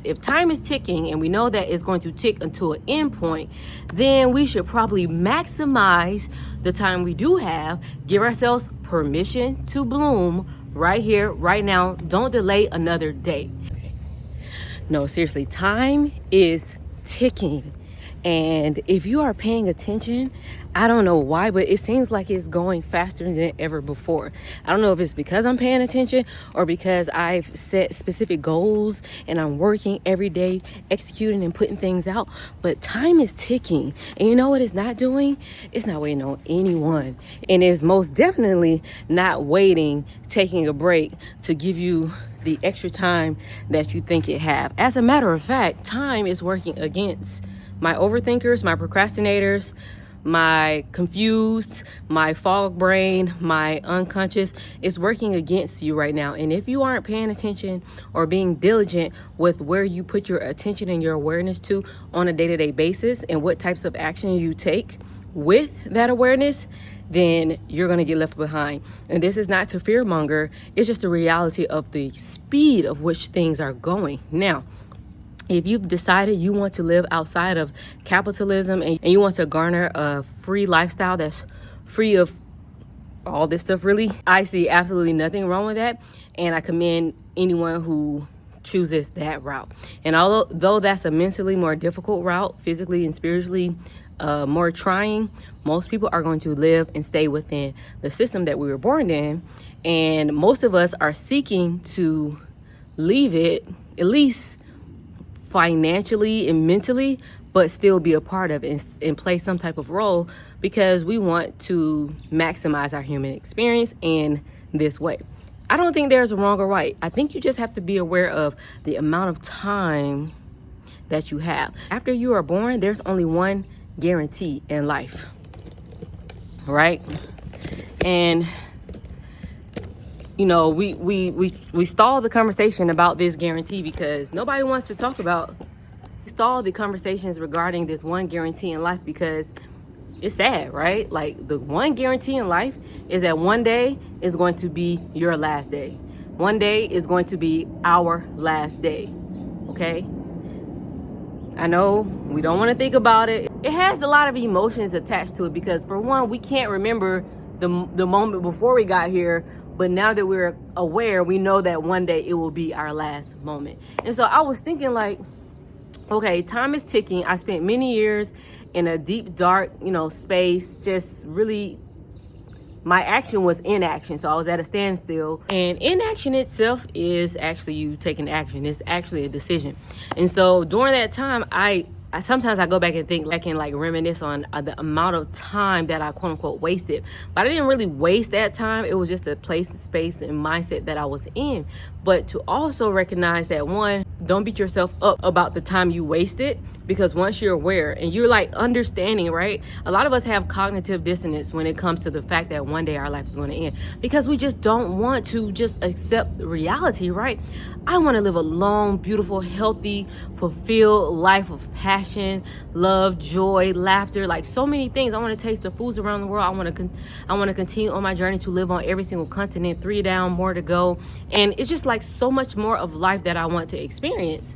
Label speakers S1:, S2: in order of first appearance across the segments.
S1: If time is ticking and we know that it's going to tick until an end point, then we should probably maximize the time we do have, give ourselves permission to bloom right here, right now. Don't delay another day. No, seriously, time is ticking. And if you are paying attention, I don't know why, but it seems like it's going faster than ever before. I don't know if it's because I'm paying attention or because I've set specific goals and I'm working every day, executing and putting things out. But time is ticking. And you know what it's not doing? It's not waiting on anyone. And it's most definitely not waiting, taking a break to give you the extra time that you think it have. As a matter of fact, time is working against my overthinkers, my procrastinators, my confused, my fog brain, my unconscious. Is working against you right now. And if you aren't paying attention or being diligent with where you put your attention and your awareness to on a day-to-day basis and what types of action you take with that awareness, then you're going to get left behind. And this is not to fearmonger. It's just the reality of the speed of which things are going. Now, if you've decided you want to live outside of capitalism and you want to garner a free lifestyle that's free of all this stuff, really, I see absolutely nothing wrong with that. And I commend anyone who chooses that route. And although that's a mentally more difficult route, physically and spiritually more trying, most people are going to live and stay within the system that we were born in. And most of us are seeking to leave it, at least financially and mentally, but still be a part of it and play some type of role because we want to maximize our human experience in this way. I don't think there's a wrong or right. I think you just have to be aware of the amount of time that you have. After you are born, there's only one guarantee in life, right? And you know, we stall the conversation about this guarantee because nobody wants to talk about. Stall the conversations regarding this one guarantee in life because it's sad, right? Like, the one guarantee in life is that one day is going to be your last day. One day is going to be our last day. Okay? I know we don't want to think about it. It has a lot of emotions attached to it because, for one, we can't remember the moment before we got here. But now that we're aware, we know that one day it will be our last moment. And so I was thinking, like, okay, time is ticking. I spent many years in a deep, dark, space, just really, my action was inaction. So I was at a standstill. And inaction itself is actually you taking action. It's actually a decision. And so during that time, I sometimes I go back and think, I can reminisce on the amount of time that I quote unquote wasted. But I didn't really waste that time. It was just a place, space, and mindset that I was in. But to also recognize that, one, don't beat yourself up about the time you wasted, because once you're aware and you're understanding, right? A lot of us have cognitive dissonance when it comes to the fact that one day our life is going to end because we just don't want to just accept reality, right? I want to live a long, beautiful, healthy, fulfilled life of passion, love, joy, laughter, so many things. I want to taste the foods around the world. I want to continue on my journey to live on every single continent, 3 down, more to go. And it's just so much more of life that I want to experience.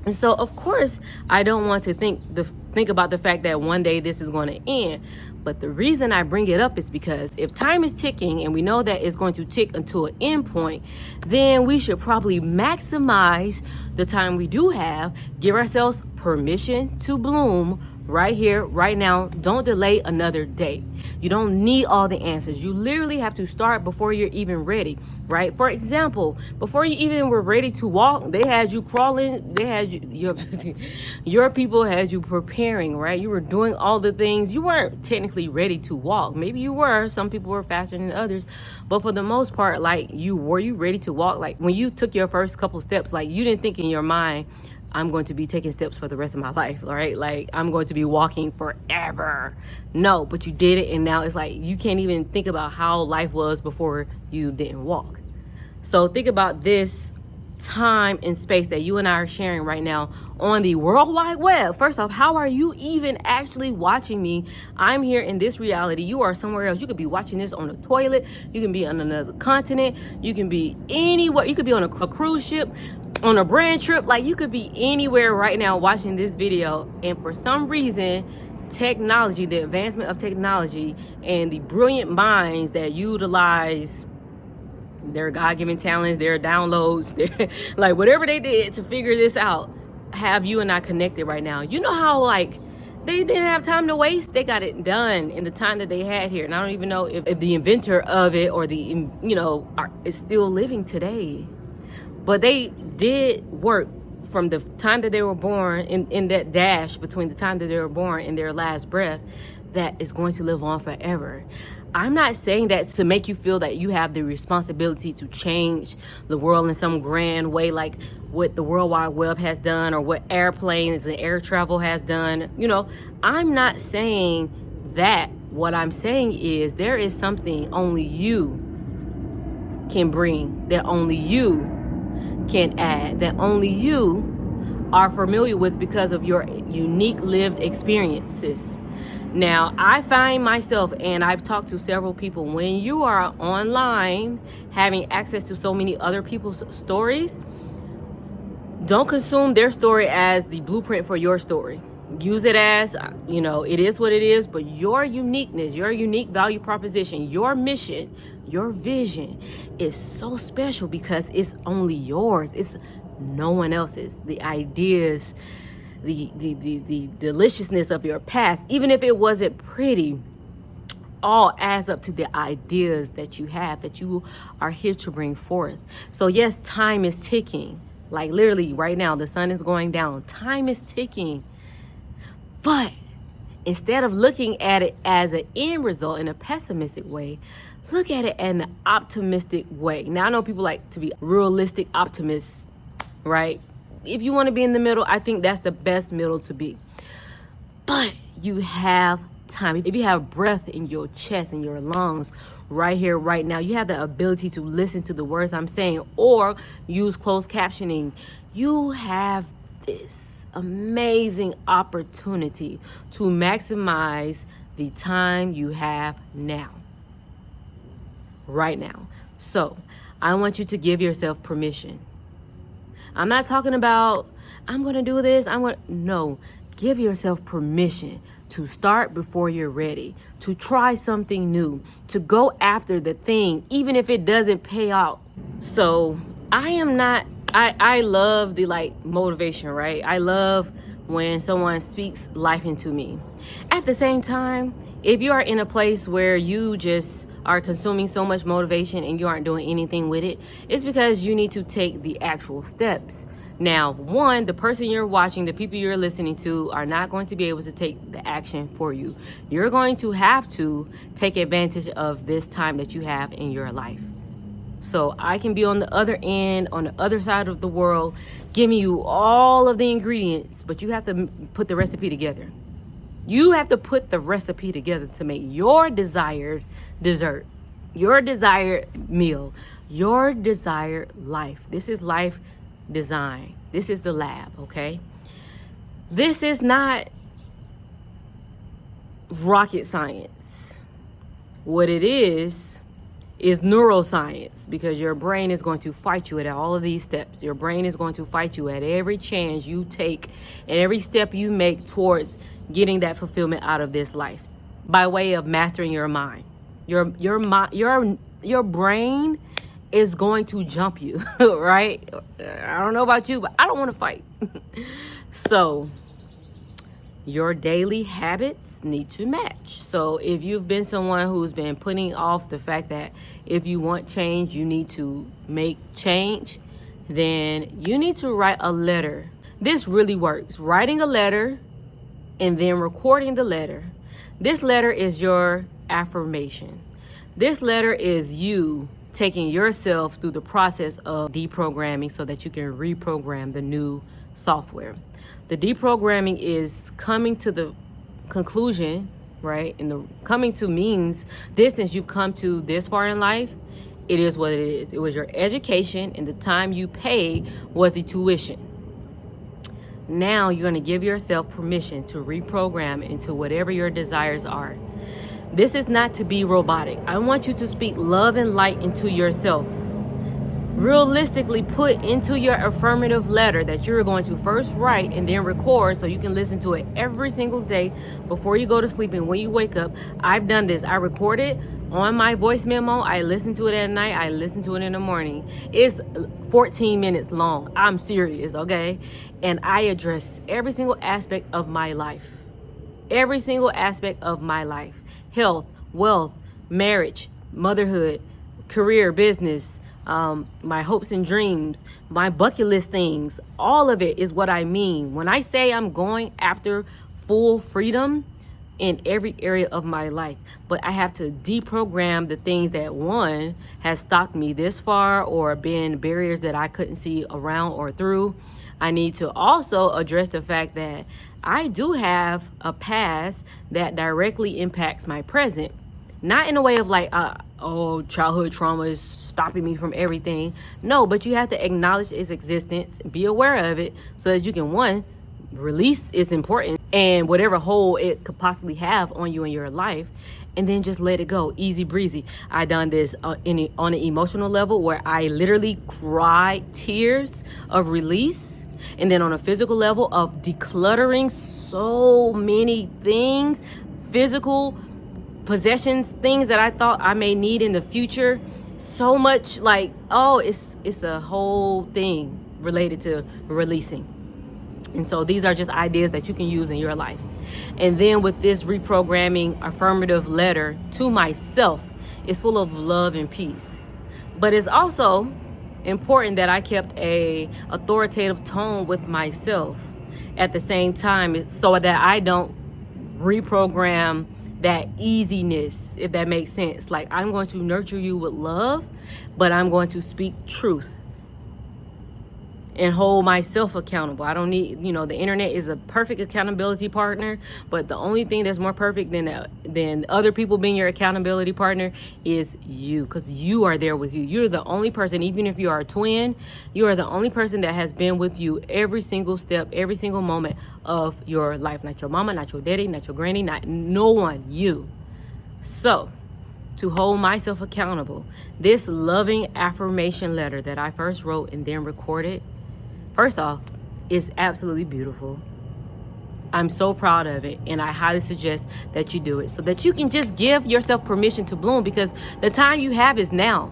S1: And so, of course, I don't want to think about the fact that one day this is going to end. But the reason I bring it up is because if time is ticking and we know that it's going to tick until an end point, then we should probably maximize the time we do have, give ourselves permission to bloom right here, right now. Don't delay another day. You don't need all the answers. You literally have to start before you're even ready, right? For example, before you even were ready to walk, they had you crawling. They had you, your people had you preparing, right? You were doing all the things. You weren't technically ready to walk. Maybe you were. Some people were faster than others. But for the most part, were you ready to walk? When you took your first couple steps, you didn't think in your mind, I'm going to be taking steps for the rest of my life, right? I'm going to be walking forever. No, but you did it, and now it's you can't even think about how life was before you didn't walk. So think about this time and space that you and I are sharing right now on the World Wide Web. First off, how are you even actually watching me? I'm here in this reality. You are somewhere else. You could be watching this on a toilet. You can be on another continent. You can be anywhere. You could be on a cruise ship. on a brand trip. Like, you could be anywhere right now watching this video, and for some reason, technology, the advancement of technology, and the brilliant minds that utilize their God-given talents, their downloads, their, like, whatever they did to figure this out, have you and I connected right now. You know how, like, they didn't have time to waste. They got it done in the time that they had here. And I don't even know if the inventor of it or is still living today. But they did work from the time that they were born, in that dash between the time that they were born and their last breath, that is going to live on forever. I'm not saying that to make you feel that you have the responsibility to change the world in some grand way, like what the World Wide Web has done or what airplanes and air travel has done. I'm not saying that. What I'm saying is there is something only you can bring, that only you can add, that only you are familiar with because of your unique lived experiences. Now, I find myself, and I've talked to several people, when you are online having access to so many other people's stories, don't consume their story as the blueprint for your story. Use it as, it is what it is, but your uniqueness, your unique value proposition, your mission, your vision is so special because it's only yours. It's no one else's. The ideas, the deliciousness of your past, even if it wasn't pretty, all adds up to the ideas that you have, that you are here to bring forth. So yes, time is ticking. Like, literally right now, the sun is going down. Time is ticking. But instead of looking at it as an end result in a pessimistic way, look at it in an optimistic way. Now, I know people like to be realistic optimists, right? If you want to be in the middle, I think that's the best middle to be. But you have time. If you have breath in your chest and your lungs right here, right now, you have the ability to listen to the words I'm saying or use closed captioning. You have this amazing opportunity to maximize the time you have now. Right now. So I want you to give yourself permission. I'm not talking about, I'm going to do this. No, give yourself permission to start before you're ready, to try something new, to go after the thing, even if it doesn't pay out. So I love the motivation, right? I love when someone speaks life into me. At the same time, if you are in a place where you just are consuming so much motivation and you aren't doing anything with it, it's because you need to take the actual steps. Now, one, the person you're watching, the people you're listening to are not going to be able to take the action for you. You're going to have to take advantage of this time that you have in your life. So I can be on the other end, on the other side of the world, giving you all of the ingredients, but you have to put the recipe together. You have to put the recipe together to make your desired dessert, your desired meal, your desired life. This is life design. This is the lab, okay? This is not rocket science. What it is neuroscience, because your brain is going to fight you at all of these steps. Your brain is going to fight you at every chance you take and every step you make towards getting that fulfillment out of this life by way of mastering your mind. Your brain is going to jump you, right? I don't know about you, but I don't want to fight. So your daily habits need to match. So if you've been someone who's been putting off the fact that if you want change, you need to make change, then you need to write a letter. This really works. Writing a letter and then recording the letter. This letter is your affirmation. This letter is you taking yourself through the process of deprogramming so that you can reprogram the new software. The deprogramming is coming to the conclusion, right? And the coming to means this, since you've come to this far in life, it is what it is. It was your education, and the time you paid was the tuition. Now you're going to give yourself permission to reprogram into whatever your desires are. This is not to be robotic. I want you to speak love and light into yourself. realistically put into your affirmative letter that you're going to first write and then record so you can listen to it every single day before you go to sleep and when you wake up. I've done this. I record it on my voice memo. I listen to it at night. I listen to it in the morning. It's 14 minutes long. I'm serious, okay? And I address every single aspect of my life. Every single aspect of my life. Health, wealth, marriage, motherhood, career, business, my hopes and dreams, my bucket list things. All of it is what I mean. When I say I'm going after full freedom in every area of my life, but I have to deprogram the things that, one, has stopped me this far or been barriers that I couldn't see around or through. I need to also address the fact that I do have a past that directly impacts my present. Not in a way of like, childhood trauma is stopping me from everything. No, but you have to acknowledge its existence, be aware of it, so that you can, one, release its importance and whatever hold it could possibly have on you in your life, and then just let it go, easy breezy. I done this on an emotional level where I literally cried tears of release, and then on a physical level of decluttering so many things, physical possessions, things that I thought I may need in the future. So much like, it's a whole thing related to releasing. And so these are just ideas that you can use in your life. And then with this reprogramming affirmative letter to myself, it's full of love and peace. But it's also important that I kept a authoritative tone with myself at the same time, so that I don't reprogram that easiness, if that makes sense. Like, I'm going to nurture you with love, but I'm going to speak truth and hold myself accountable. I don't need, the internet is a perfect accountability partner, but the only thing that's more perfect than other people being your accountability partner is you, because you are there with you. You're the only person, even if you are a twin, you are the only person that has been with you every single step, every single moment of your life. Not your mama, not your daddy, not your granny, not no one, you. So, to hold myself accountable, this loving affirmation letter that I first wrote and then recorded, first off, it's absolutely beautiful. I'm so proud of it, and I highly suggest that you do it so that you can just give yourself permission to bloom, because the time you have is now.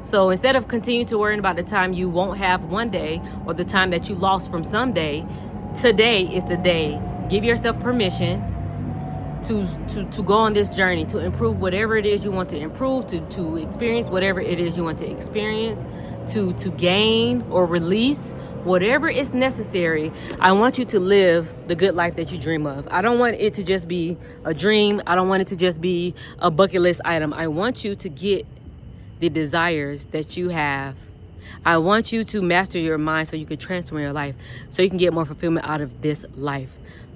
S1: So instead of continuing to worry about the time you won't have one day or the time that you lost from someday, today is the day. Give yourself permission to go on this journey, to improve whatever it is you want to improve, to experience whatever it is you want to experience, to gain or release whatever is necessary. I want you to live the good life that you dream of. I don't want it to just be a dream. I don't want it to just be a bucket list item. I want you to get the desires that you have. I want you to master your mind so you can transform your life, so you can get more fulfillment out of this life.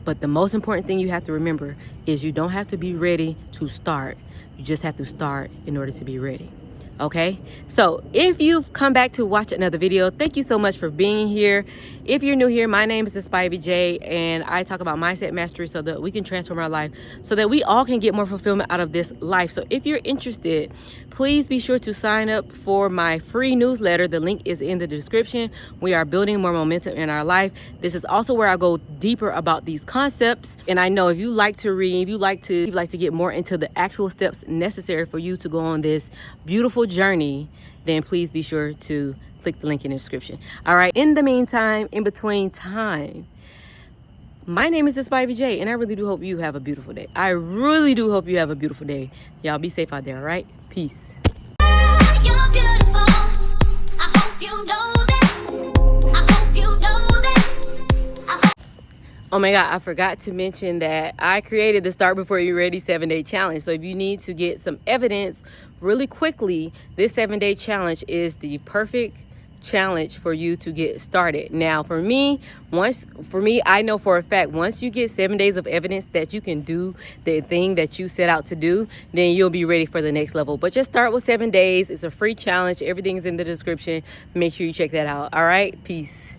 S1: But the most important thing you have to remember is you don't have to be ready to start. You just have to start in order to be ready. Okay, so if you've come back to watch another video, thank you so much for being here. If you're new here, my name is Spivey J, and I talk about mindset mastery so that we can transform our life, so that we all can get more fulfillment out of this life. So if you're interested, please be sure to sign up for my free newsletter. The link is in the description. We are building more momentum in our life. This is also where I go deeper about these concepts. And I know if you like to read, if you like to get more into the actual steps necessary for you to go on this beautiful journey, then please be sure to click the link in the description. All right, in the meantime, in between time, my name is Spivey J, and I really do hope you have a beautiful day. I really do hope you have a beautiful day. Y'all be safe out there, all right? Peace.
S2: You're beautiful. I hope you know that. I hope you know that.
S1: Oh my God, I forgot to mention that I created the Start Before You're Ready 7-day challenge. So if you need to get some evidence really quickly, this 7-day challenge is the perfect challenge for you to get started. Now for me, I know for a fact, once you get 7 days of evidence that you can do the thing that you set out to do, then you'll be ready for the next level. But just start with 7 days. It's a free challenge. Everything's in the description. Make sure you check that out. All right, peace.